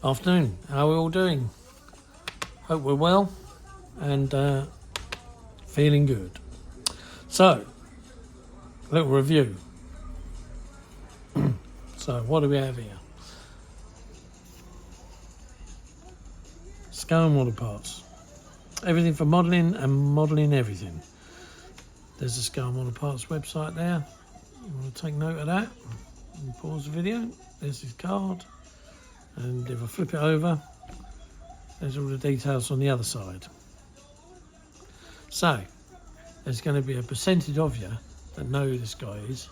Afternoon, how are we all doing? Hope we're well and feeling good. So, a little review. So, what do we have here? Scale and water parts. Everything for modelling and modelling everything. There's the Scale and Water Parts website there. You want to take note of that and pause the video. There's his card. And if I flip it over, there's all the details on the other side. So, there's going to be a percentage of you that know who this guy is,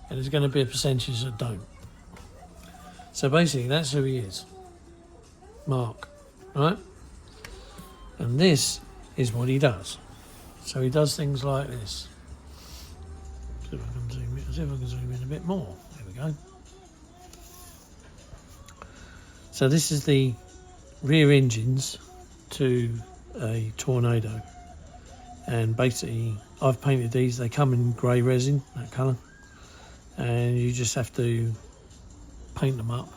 and there's going to be a percentage that don't. So basically, that's who he is. Mark, right? And this is what he does. So he does things like this. See if I can zoom in a bit more. There we go. So this is the rear engines to a Tornado, and basically I've painted these. They come in grey resin, that colour, and you just have to paint them up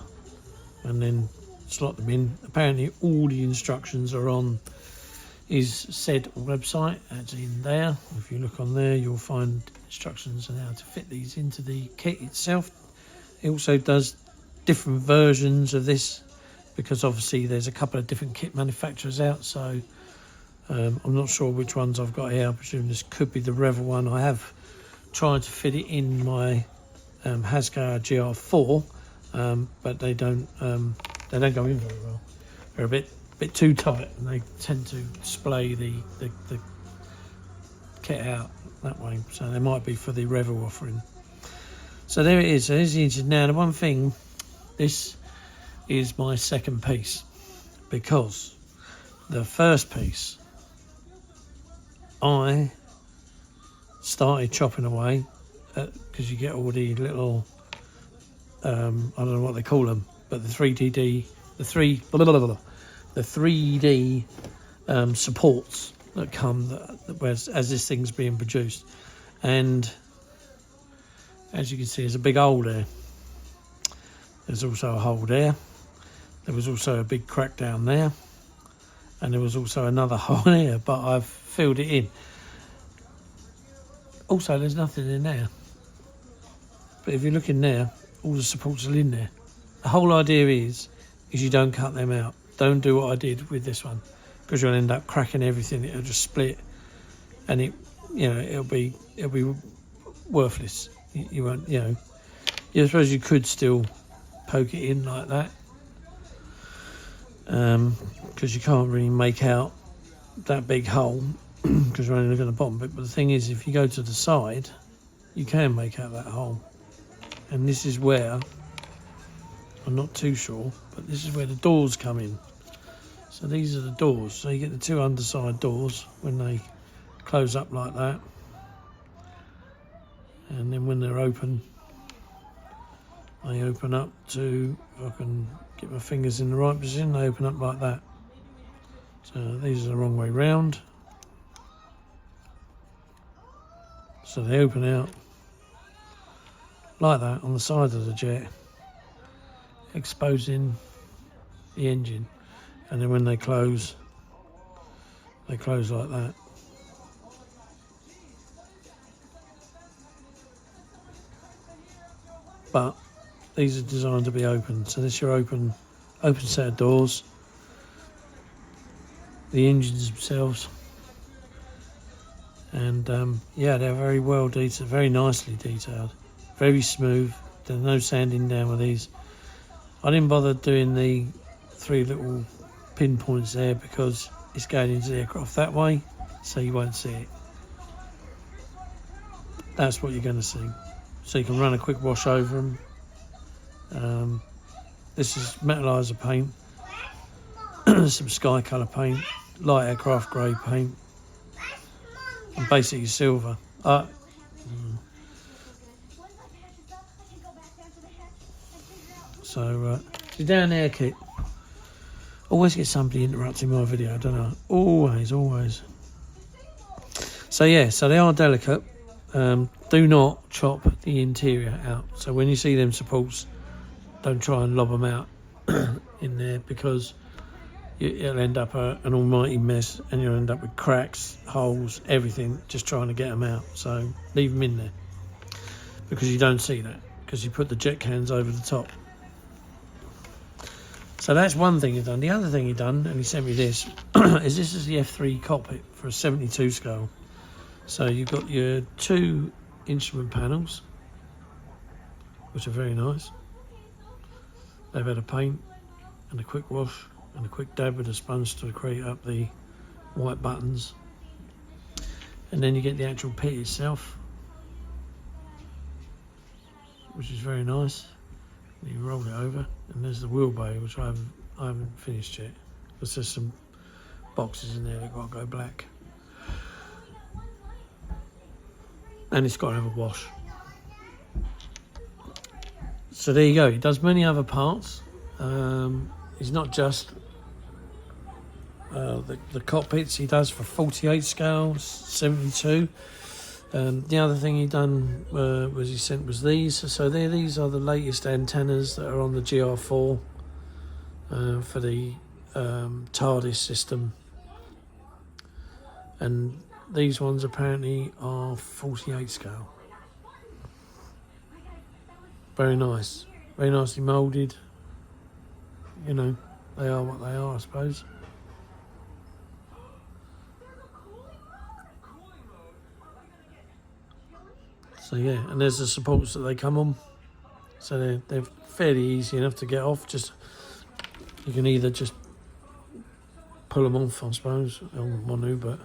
and then slot them in. Apparently all the instructions are on his said website. That's in there. If you look on there, you'll find instructions on how to fit these into the kit itself. It also does different versions of this, because obviously there's a couple of different kit manufacturers out, so I'm not sure which ones I've got here. I presume this could be the Revell one. I have tried to fit it in my Hascar GR4, but they don't go in very well. They're a bit too tight, and they tend to splay the kit out that way. So they might be for the Revell offering. So there it is. So there's the engine. Now the one thing, this is my second piece, because the first piece I started chopping away, because you get all the little I don't know what they call them, but the 3D supports that come as this thing's being produced. And as you can see, there's a big hole there. There's also a hole there. There was also a big crack down there, and there was also another hole there, but I've filled it in. Also, there's nothing in there, but if you look in there, all the supports are in there. The whole idea is you don't cut them out. Don't do what I did with this one, because you'll end up cracking everything. It'll just split, and it'll be worthless. You won't, I suppose you could still poke it in like that, because you can't really make out that big hole because you're only looking at the bottom bit. But the thing is, if you go to the side, you can make out that hole, and this is where, I'm not too sure, but this is where the doors come in. So these are the doors. So you get the two underside doors when they close up like that, and then when they're open, they open up to, if I can get my fingers in the right position, they open up like that. So these are the wrong way round. So they open out like that on the side of the jet, exposing the engine. And then when they close like that. But these are designed to be open. So this is your open set of doors. The engines themselves. And they're very well detailed, very nicely detailed, very smooth. There's no sanding down with these. I didn't bother doing the 3 little pinpoints there, because it's going into the aircraft that way, so you won't see it. That's what you're going to see. So you can run a quick wash over them. This is metallizer paint, some sky colour paint, light aircraft grey paint, and basically silver. So down there, kit. Always get somebody interrupting my video, I don't know. Always. So yeah, so they are delicate. Do not chop the interior out. So when you see them supports, don't try and lob them out. in there, because it'll end up an almighty mess, and you'll end up with cracks, holes, everything, just trying to get them out. So leave them in there, because you don't see that, because you put the jet cans over the top. So that's one thing he done. The other thing he done, and he sent me this, is this is the F3 cockpit for a 72 scale. So you've got your 2 instrument panels, which are very nice. They've had a paint and a quick wash and a quick dab with a sponge to create up the white buttons. And then you get the actual pit itself, which is very nice. You roll it over, and there's the wheel bay, which I haven't finished yet. There's just some boxes in there that got to go black, and it's got to have a wash. So there you go. He does many other parts. He's not just the cockpits. He does for 48 scales, 72. The other thing he done was he sent was these. So these are the latest antennas that are on the GR4 for the TARDIS system, and these ones apparently are 48 scale. Very nice, very nicely moulded. You know, they are what they are, I suppose. So yeah, and there's the supports that they come on. So they're fairly easy enough to get off. Just you can either just pull them off, I suppose, on Monu, but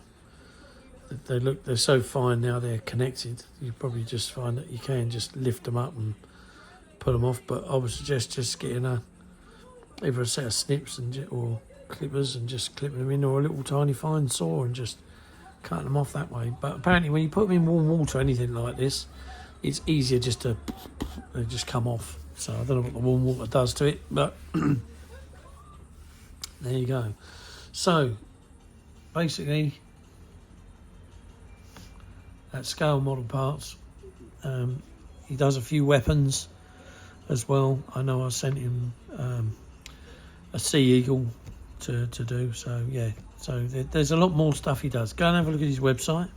they're so fine now, they're connected. You probably just find that you can just lift them up and pull them off. But I would suggest just getting either a set of snips or clippers and just clipping them in, or a little tiny fine saw and just cutting them off that way. But apparently when you put them in warm water or anything like this, it's easier just to they just come off. So I don't know what the warm water does to it, but there you go. So basically at scale model parts, he does a few weapons as well. I know I sent him a Sea Eagle to do, so yeah. So there's a lot more stuff he does. Go and have a look at his website.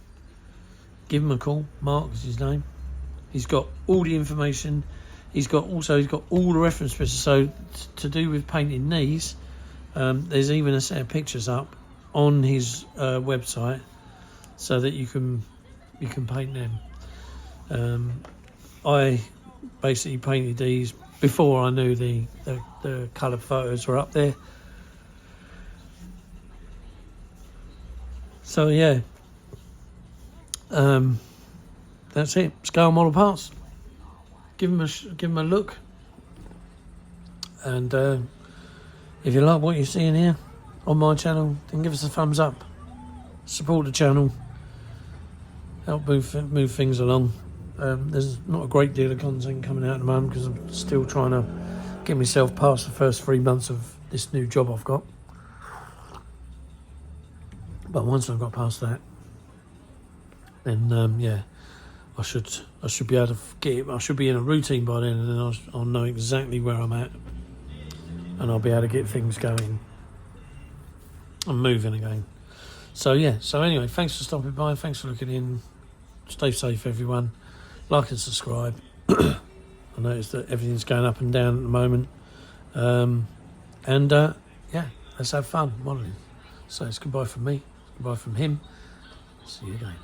Give him a call. Mark is his name. He's got all the information. He's got all the reference pictures. So to do with painting these, there's even a set of pictures up on his website, so that you can paint them. I basically painted these before I knew the coloured photos were up there. So yeah, that's it. Scale model parts. Give them a look, and if you like what you're seeing here on my channel, then give us a thumbs up. Support the channel. Help move things along. There's not a great deal of content coming out at the moment because I'm still trying to get myself past the first 3 months of this new job I've got. But once I've got past that, then yeah, I should be able to get it. I should be in a routine by then, and then I'll know exactly where I'm at, and I'll be able to get things going and moving again. So yeah. So anyway, thanks for stopping by. Thanks for looking in. Stay safe, everyone. Like and subscribe. I noticed that everything's going up and down at the moment, and yeah, let's have fun modelling. So it's goodbye from me. Goodbye from him. See you again.